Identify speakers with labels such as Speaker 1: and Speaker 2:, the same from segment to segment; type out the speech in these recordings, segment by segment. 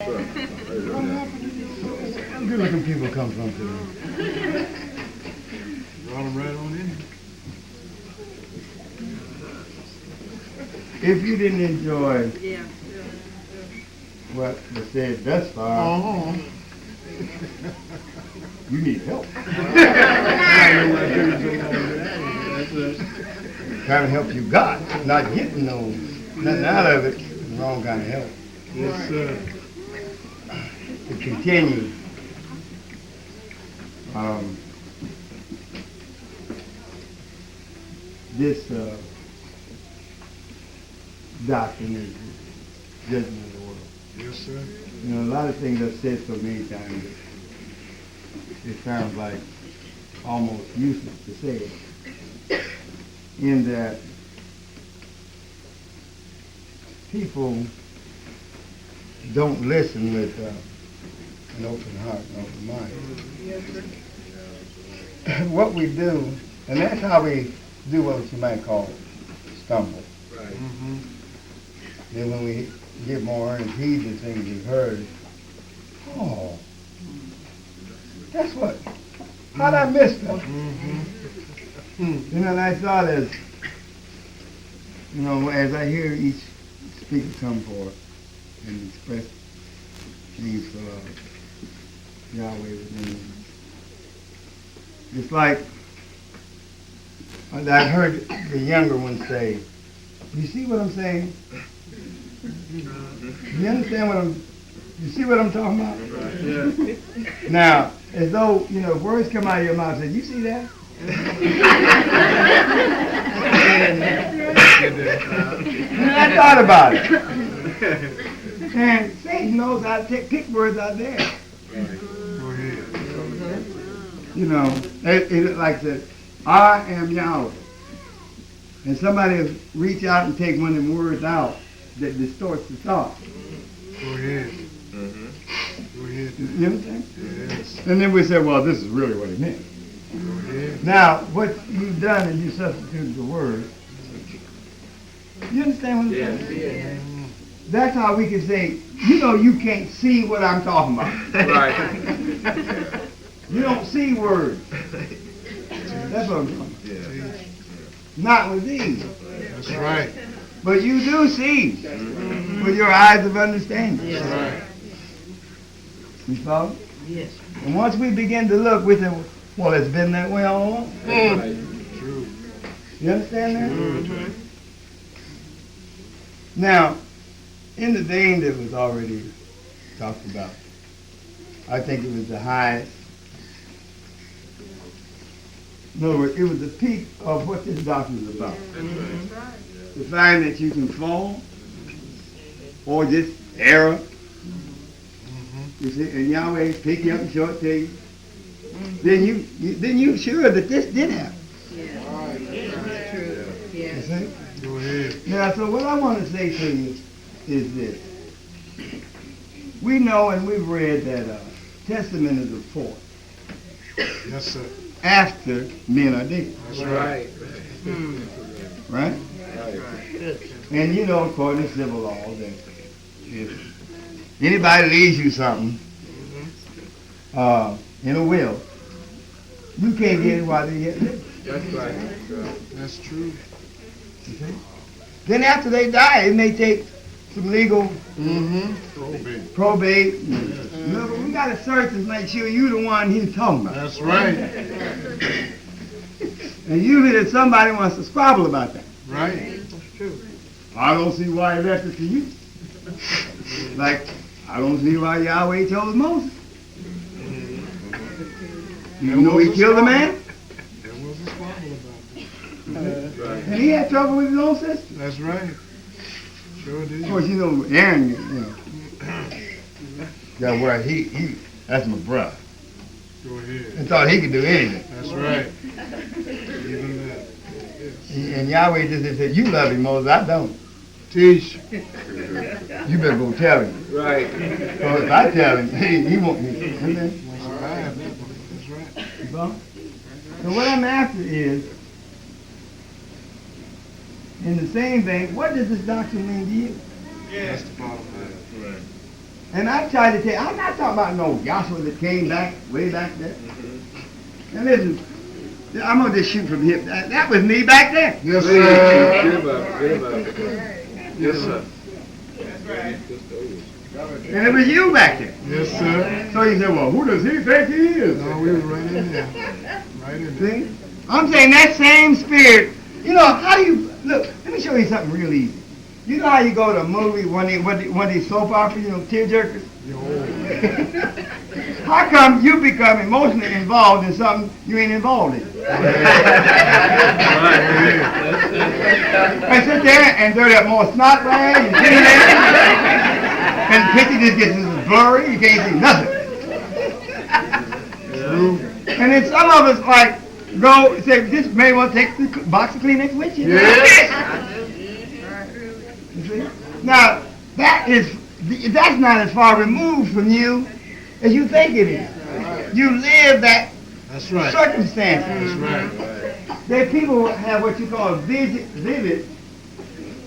Speaker 1: Good looking people come from today.
Speaker 2: Roll them right on in.
Speaker 1: If you didn't enjoy what was said thus far, you need help. Kind of help you got, not getting nothing out of it, the wrong kind of help.
Speaker 2: Yes, sir.
Speaker 1: To continue, this doctrine is the judgment of the world.
Speaker 2: Yes, sir.
Speaker 1: You know, a lot of things I've said so many times, it sounds like almost useless to say it. In that people don't listen with an open heart and open mind.
Speaker 3: Yes, sir.
Speaker 1: What we do, and that's how we do what you might call stumble.
Speaker 2: Right. Mm-hmm.
Speaker 1: Then when we get more earnest heed to things we've heard, oh, that's what, how'd I miss that? You know, and I thought as, you know, as I hear each speaker come forth and express things for Yahweh within them, it's like I heard the younger ones say, you see what I'm saying? You understand you see what I'm talking about?
Speaker 2: Yeah.
Speaker 1: Now, as though, you know, words come out of your mouth and say, you see that? And I thought about it. And Satan knows how to pick words out there.
Speaker 2: Go ahead.
Speaker 1: You know, it like that, I am Yahweh. And somebody will reach out and take one of them words out that distorts the thought.
Speaker 2: Go ahead. Go ahead.
Speaker 1: You understand?
Speaker 2: Yes.
Speaker 1: And then we say, well, this is really what he meant.
Speaker 2: Go ahead.
Speaker 1: Now, what you've done is you substituted the word. You understand what I'm saying?
Speaker 3: Yes.
Speaker 1: That's how we can say, you know, you can't see what I'm talking about.
Speaker 3: Right.
Speaker 1: You don't see words. That's what I'm talking about.
Speaker 2: Yeah.
Speaker 1: Not with these.
Speaker 2: That's right.
Speaker 1: But you do see with your eyes of understanding.
Speaker 2: That's right.
Speaker 1: You follow?
Speaker 3: Yes.
Speaker 1: And once we begin to look with it, well, it's been that way all along.
Speaker 2: True.
Speaker 1: You understand that?
Speaker 2: Mm-hmm.
Speaker 1: Now, in the vein that was already talked about, I think it was the highest. In other words, it was the peak of what this doctrine is about. To find that you can fall or just error. You see, and Yahweh pick you up and show it to you. Then you sure that this did happen.
Speaker 3: That's true.
Speaker 1: You
Speaker 3: Yes.
Speaker 1: see?
Speaker 2: Go ahead.
Speaker 1: Now, so what I want to say to you is this. We know and we've read that Testament is a report
Speaker 2: Yes, sir.
Speaker 1: after men are dead.
Speaker 2: That's right.
Speaker 1: Right? And you know, according to civil law, that if anybody leaves you something in a will, you can't get it while they're yet living.
Speaker 3: That's right.
Speaker 2: That's true.
Speaker 1: You see? Then after they die, it may take some legal probate. You know, but we got to search and make sure you're the one he's talking about.
Speaker 2: That's right.
Speaker 1: And usually that somebody wants to squabble about that.
Speaker 2: Right.
Speaker 3: That's true.
Speaker 1: I don't see why he left it to you. Like, I don't see why Yahweh chose Moses. You know he killed a man,
Speaker 2: There was a squabble about that.
Speaker 1: and he had trouble with his own sister.
Speaker 2: That's right. Sure
Speaker 1: Of
Speaker 2: did.
Speaker 1: course, you know, Aaron, you know. Yeah, well, that's my brother.
Speaker 2: Go ahead.
Speaker 1: And thought he could do anything.
Speaker 2: That's right. Even that.
Speaker 1: And Yahweh just said, you love him, Moses, I don't.
Speaker 2: Teach.
Speaker 1: You better go tell him.
Speaker 3: Right.
Speaker 1: So if I tell him, he won't be. Amen.
Speaker 2: That's right.
Speaker 1: You follow? So what I'm after is, in the same vein, what does this doctrine mean to you?
Speaker 2: That's the bottom line.
Speaker 1: And I tried to tell you, I'm not talking about no Joshua that came back, way back there. And listen, I'm going to just shoot from hip. That was me back there.
Speaker 2: Yes,
Speaker 3: Get
Speaker 2: sir.
Speaker 3: him up, get him up.
Speaker 2: Yes, sir.
Speaker 1: And it was you back there.
Speaker 2: Yes, sir.
Speaker 1: So you said, well, who does he think he is?
Speaker 2: No, we were right in there. Right in there.
Speaker 1: See? I'm saying that same spirit, you know, how do you, look, let me show you something real easy. You know how you go to a movie, one of these soap operas, you know, tearjerkers?
Speaker 2: You're old.
Speaker 1: How come you become emotionally involved in something you ain't involved in? And sit there and throw that more snot rag and sit there, and the picture just gets blurry, you can't see nothing.
Speaker 2: True.
Speaker 1: And then some of us like go say, this may want to take the box of Kleenex with you.
Speaker 2: Yes.
Speaker 1: You see? Now that's not as far removed from you as you think it is. You live that
Speaker 2: That's right.
Speaker 1: circumstance.
Speaker 2: That's right.
Speaker 1: There people have what you call vivid,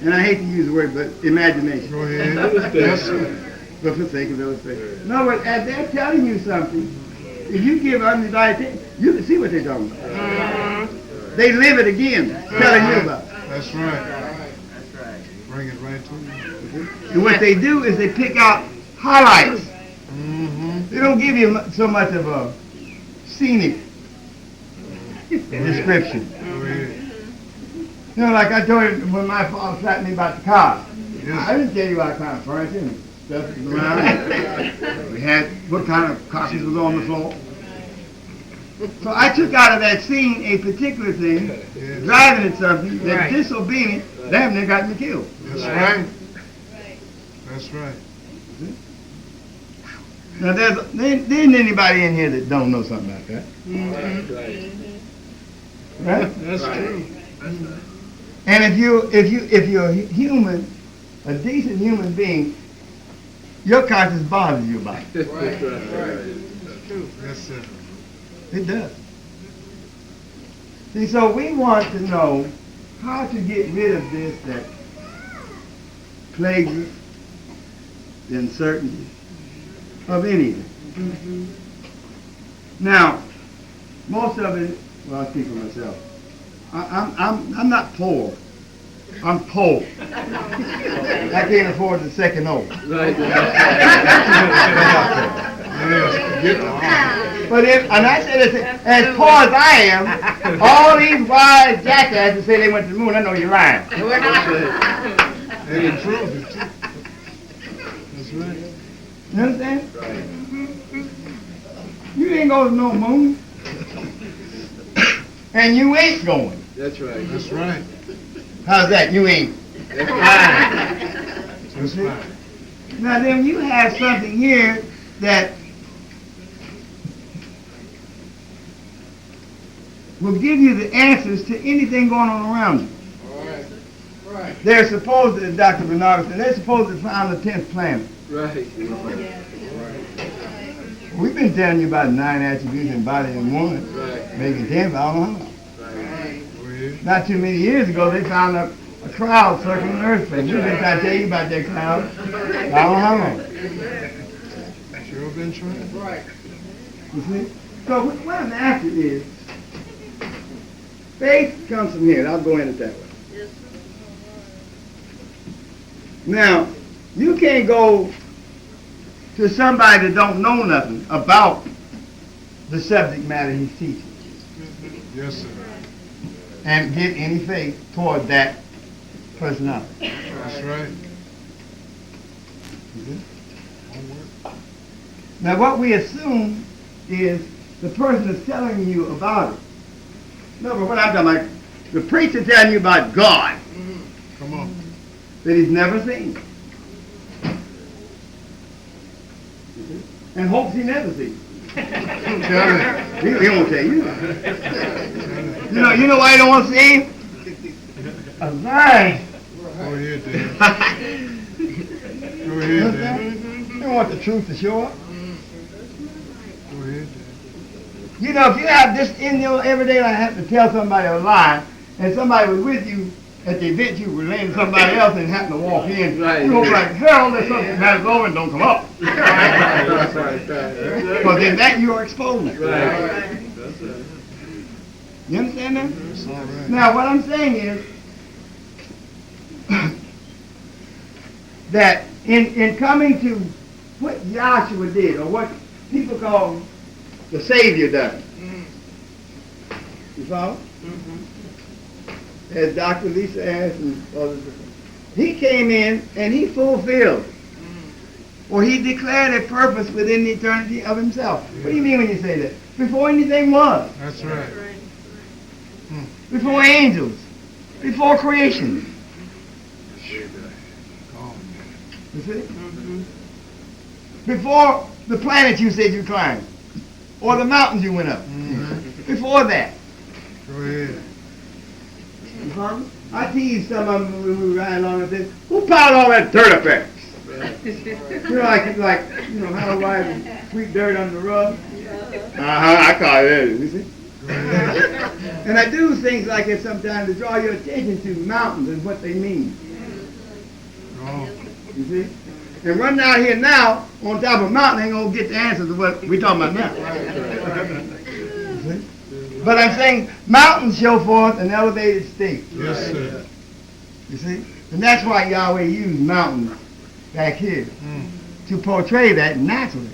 Speaker 1: and I hate to use the word, but imagination.
Speaker 2: Go ahead. Yes, sir.
Speaker 1: But for the sake of illustration. In other words, as they're telling you something, if you give undivided attention, you can see what they're talking about. They live it again, telling you about it.
Speaker 2: That's right. Bring it right to you.
Speaker 1: And what they do is they pick out highlights.
Speaker 2: Mm-hmm.
Speaker 1: They don't give you so much of a scenic description.
Speaker 2: Go ahead.
Speaker 1: You know, like I told you when my father slapped me about the car.
Speaker 2: Yes.
Speaker 1: I didn't tell you what kind of furniture and stuff was around. We had what kind of copies was on the floor. So I took out of that scene a particular thing,
Speaker 2: Yes.
Speaker 1: driving at something that disobedient, damn near got me killed.
Speaker 2: That's right. That's right.
Speaker 1: Now there isn't anybody in here that don't know something like that, right?
Speaker 2: That's true.
Speaker 1: And if you're a human, a decent human being, your conscience bothers you about it.
Speaker 2: Yes, sir.
Speaker 1: It does. See, so we want to know how to get rid of this that plagues us, the uncertainty of anything. Now, most of it, well, I'll speak for myself. I'm not poor. I'm poor. I can't afford the second O.
Speaker 2: Yes. Get on.
Speaker 1: But and I said this, as poor as I am, all these wise jackasses say they went to the moon. I know you're lying.
Speaker 2: And the truth is true. That's right.
Speaker 1: You understand? You ain't going to no moon. And you ain't going.
Speaker 3: That's right.
Speaker 2: That's right.
Speaker 1: How's that? You ain't.
Speaker 3: That's right.
Speaker 2: That's right.
Speaker 1: Now then you have something here that will give you the answers to anything going on around you.
Speaker 3: Right.
Speaker 1: They're supposed to, Dr. Bernard said, they're supposed to find the 10th planet.
Speaker 3: Right.
Speaker 1: We've been telling you about 9 attributes in body and one,
Speaker 3: Right.
Speaker 1: making 10, but I don't know how.
Speaker 3: Right.
Speaker 2: Go ahead.
Speaker 1: Not too many years ago, they found a cloud circling the earth. We've been trying to tell you about that cloud. I don't know how long.
Speaker 2: Sure been trying.
Speaker 3: Right.
Speaker 1: You see? So what I'm after is, faith comes from here. I'll go in it that way. Now, you can't go to somebody that don't know nothing about the subject matter he's teaching
Speaker 2: Yes, sir.
Speaker 1: and get any faith toward that personality.
Speaker 2: That's right.
Speaker 1: Now, what we assume is the person is telling you about it. No, but what I'm talking about, the preacher telling you about God
Speaker 2: Come on.
Speaker 1: that he's never seen. And hopes he never sees.
Speaker 2: Tell it.
Speaker 1: He won't tell you. You know why he don't want to see him? A lie.
Speaker 2: Go ahead, Dan. Go ahead, Dan.
Speaker 1: He don't want the truth to show up.
Speaker 2: Go ahead, Dan.
Speaker 1: You know, if you have this in your everyday life, have to tell somebody a lie, and somebody was with you, at the event you were laying somebody else and happen to walk in,
Speaker 3: Right.
Speaker 1: you hope like hell that something has over and don't come up.
Speaker 3: That's right.
Speaker 1: Because in that you are exposed.
Speaker 3: Right.
Speaker 1: You understand that?
Speaker 2: It's all right.
Speaker 1: Now what I'm saying is that in coming to what Joshua did, or what people call the Savior done. You follow? As Dr. Lisa asked and others. He came in and he fulfilled. Or he declared a purpose within the eternity of himself. What do you mean when you say that? Before anything was.
Speaker 2: That's right.
Speaker 1: Before angels. Before creation.
Speaker 2: Oh,
Speaker 1: You see? Before the planet you said you climbed. Or the mountains you went up. Before that.
Speaker 2: go ahead.
Speaker 1: You follow me? I teased some of them when we were riding along and said, who piled all that dirt up there? You know, like you know, how white and sweet dirt on the rug? I call it that, you see? And I do things like that sometimes to draw your attention to mountains and what they mean.
Speaker 2: Oh,
Speaker 1: You see? And running out here now on top of a mountain ain't gonna get the answer to what we're talking about now. You see? But I'm saying mountains show forth an elevated state.
Speaker 2: yes, sir.
Speaker 1: You see? And that's why Yahweh used mountains back here to portray that naturally.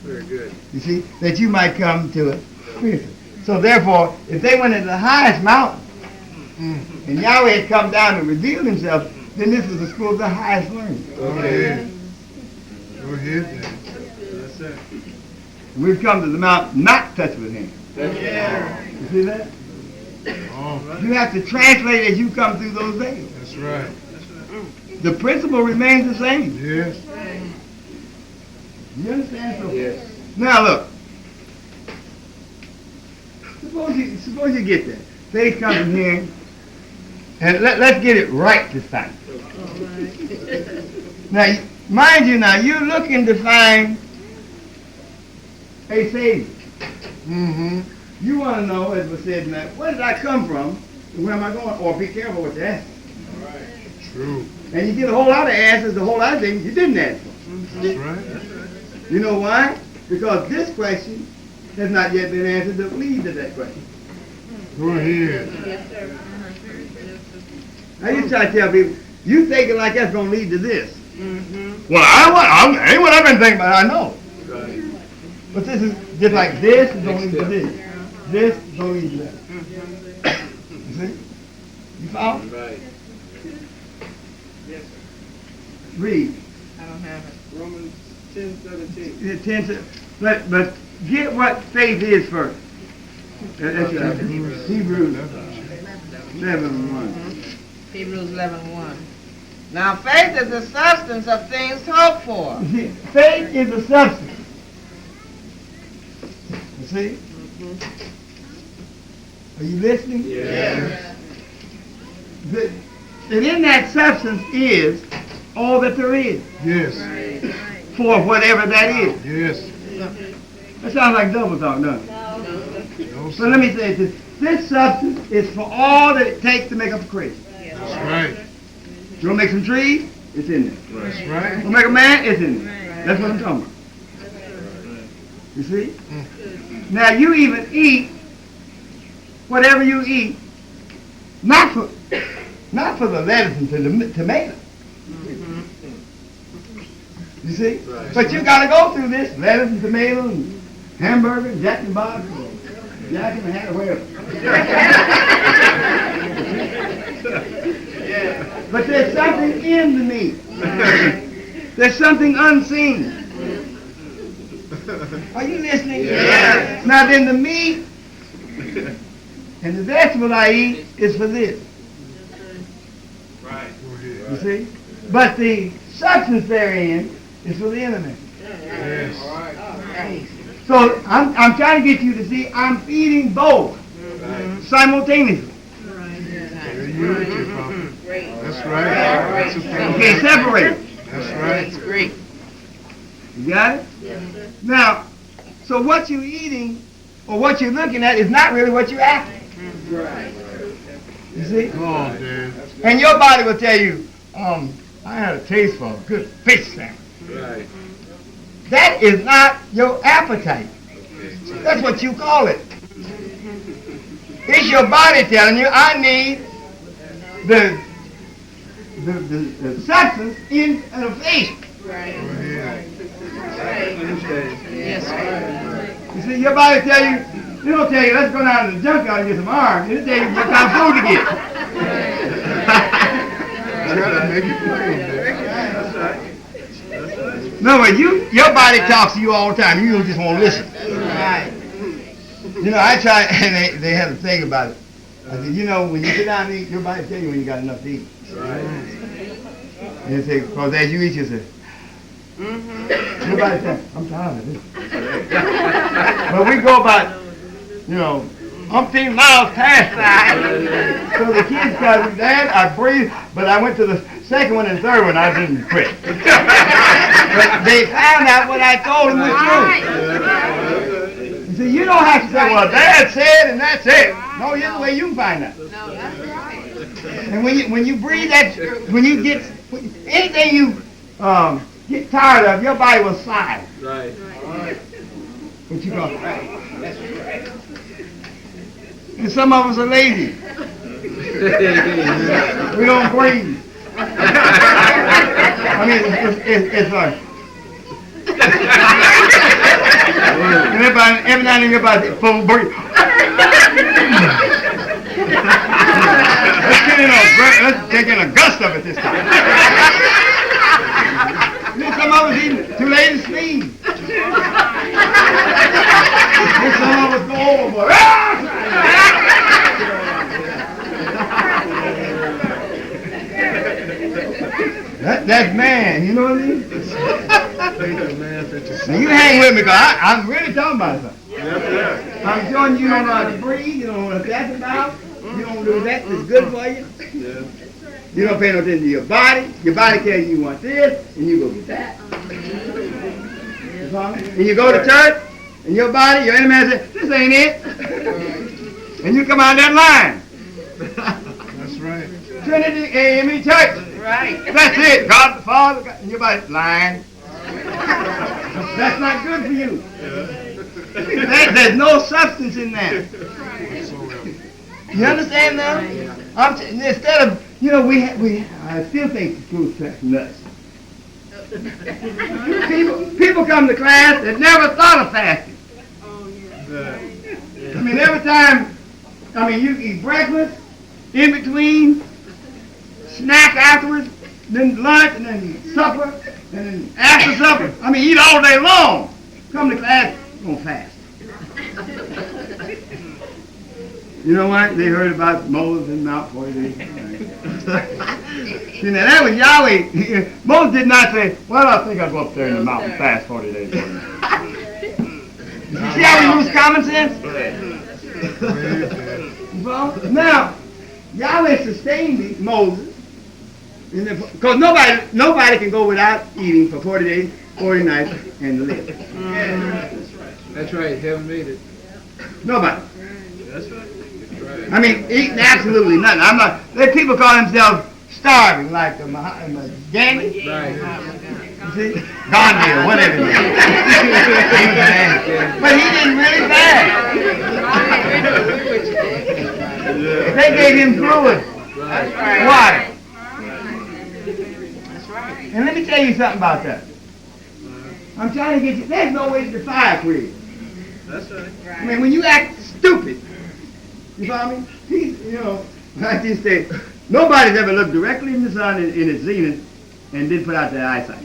Speaker 3: Very good.
Speaker 1: You see? That you might come to it quickly. So therefore, if they went into the highest mountain and Yahweh had come down and revealed himself, then this is the school of the highest learning.
Speaker 2: Go ahead. Go ahead then.
Speaker 3: That's it.
Speaker 1: We've come to the mountain not touched with him.
Speaker 3: Yeah.
Speaker 1: You see that?
Speaker 2: Oh,
Speaker 1: You have to translate as you come through those veils.
Speaker 2: that's right.
Speaker 1: The principle remains the same.
Speaker 2: Yes.
Speaker 1: You understand? So
Speaker 3: Yes.
Speaker 1: now look. Suppose you get that. Faith comes in here, and let's get it right this time. Now, mind you, now you're looking to find a Savior.
Speaker 2: Mm-hmm.
Speaker 1: You want to know, as was said tonight, where did I come from, and where am I going? Or be careful what you ask.
Speaker 2: True.
Speaker 1: And you get a whole lot of answers, a whole lot of things you didn't ask for.
Speaker 2: That's right.
Speaker 1: You know why? Because this question has not yet been answered that leads to that question.
Speaker 2: Go ahead.
Speaker 1: I used to try to tell people, you thinking like that's going to lead to this. Well, I ain't what I've been thinking about, I know.
Speaker 3: Right.
Speaker 1: But this is just like this is going to lead to this. This is going to lead to that. You see? You follow?
Speaker 3: Right.
Speaker 1: Read.
Speaker 4: I don't have it.
Speaker 3: Romans 10:17.
Speaker 1: It tends to, but get what faith is first. That's Hebrews 11:1.
Speaker 4: Hebrews 11:1. Now faith is the substance of things hoped for.
Speaker 1: You see, faith is a substance. You see? Are you listening?
Speaker 3: Yes.
Speaker 1: And in that substance is all that there is
Speaker 2: Yes.
Speaker 1: for whatever that is.
Speaker 2: Yes.
Speaker 1: That sounds like double talk, doesn't it?
Speaker 2: No,
Speaker 1: So let me say this. This substance is for all that it takes to make up a creation.
Speaker 2: That's right.
Speaker 1: You want to make some trees? It's in there.
Speaker 2: That's
Speaker 1: You
Speaker 2: right.
Speaker 1: want to make a man? It's in there. That's what I'm talking about. You see? Now you even eat whatever you eat, not for the lettuce and the tomato. You see?
Speaker 3: Right.
Speaker 1: But you got to go through this lettuce and tomato and hamburger and Jack in the Box and Jack in the Hat, whatever. But there's something in the meat. There's something unseen. Are you listening?
Speaker 3: Yes.
Speaker 1: Now then the meat and the vegetable I eat is for this.
Speaker 3: Right.
Speaker 2: Go ahead.
Speaker 1: You see? But the substance therein is for the enemy.
Speaker 2: Yes.
Speaker 3: All right.
Speaker 1: So I'm trying to get you to see I'm feeding both simultaneously.
Speaker 2: There you are, Papa. That's right. That's a
Speaker 1: You can't separate it.
Speaker 2: That's right.
Speaker 4: That's great.
Speaker 1: You got it? Now, so what you're eating or what you're looking at is not really what you're after. You see?
Speaker 2: Come on, Dad.
Speaker 1: And your body will tell you, I had a taste for a good fish sandwich.
Speaker 2: Right.
Speaker 1: That is not your appetite. That's what you call it. It's your body telling you, I need the substance in a fish.
Speaker 3: Right.
Speaker 2: Yes,
Speaker 1: You see, your body tell you, it don't tell you, let's go down to the junkyard and get some iron. It'll tell you what kind of food to get.
Speaker 2: Try to make it plain, Dad.
Speaker 1: No, but your body talks to you all the time. You don't just want to listen.
Speaker 4: Right.
Speaker 1: You know, I try, and they have a thing about it. I said, you know, when you sit down and eat, your body tell you when you got enough to eat. And they say, because as you eat, you say, your body tell you, I'm tired of this. But we go about, you know, umpteen miles past that. So the kids tell me, Dad, I breathe, but I went to the second one and third one, I didn't quit. But they found out what I told them was true. You see, you don't have to say, well, Dad said, and that's it. No, here's the way you can find out.
Speaker 4: No, that's right.
Speaker 1: And when you breathe that, when you get, anything you get tired of, your body will sigh.
Speaker 2: Right.
Speaker 1: What you call it? And some of us are lazy. We don't breathe. I mean, it's like, and every now and then your body full breathe. Let's take in a gust of it this time. You know, some of us even too late to speed. And some of us go overboard. That's man, you know what I mean? Now you hang with me, because I'm really talking about something. I'm showing you don't know how to breathe, you don't know what that's about, you don't do that that's good for you. You don't pay no attention to your body tells you want this, and you go get that. And you go to church, and your body, your enemy says, this ain't it. And you come out that line.
Speaker 2: That's right.
Speaker 1: Trinity AME Church.
Speaker 4: Right.
Speaker 1: That's it. God the Father, God, and your body's lying. That's not good for you. There's no substance in that. You understand now? Instead of, you know, I still think the food's nuts. People come to class that never thought of fasting. I mean, every time, you eat breakfast, in between, snack afterwards, then lunch, and then supper, and then after supper. Eat all day long. Come to class, you're going to fast. You know what? They heard about Moses and Mount 40 days. See, now that was Yahweh. Moses did not say, well, I think I'll go up there in the mountain and fast 40 days. You see how we lose common sense? Well, now, Yahweh sustained Moses. Because nobody can go without eating for 40 days, 40 nights, and live.
Speaker 2: That's right. Heaven made it.
Speaker 1: Nobody.
Speaker 2: That's right.
Speaker 1: Eating absolutely nothing. There people call themselves starving, like Gandhi.
Speaker 2: Right.
Speaker 1: You see? Gandhi or whatever it is. But he didn't really fast. They gave him fluid. Water. And let me tell you something about that. I'm trying to get you, there's no way to defy a creed.
Speaker 2: That's right.
Speaker 1: When you act stupid, you follow me? Like this say, nobody's ever looked directly in the sun in its zenith and didn't put out their eyesight.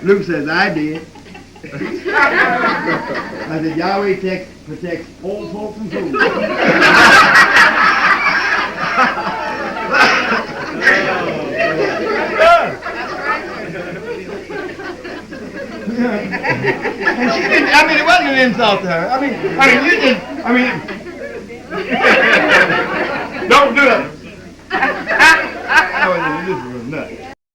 Speaker 1: Luke says, I did. I said, Yahweh protects old folks and fools. And she didn't, it wasn't an insult to her. Don't do it.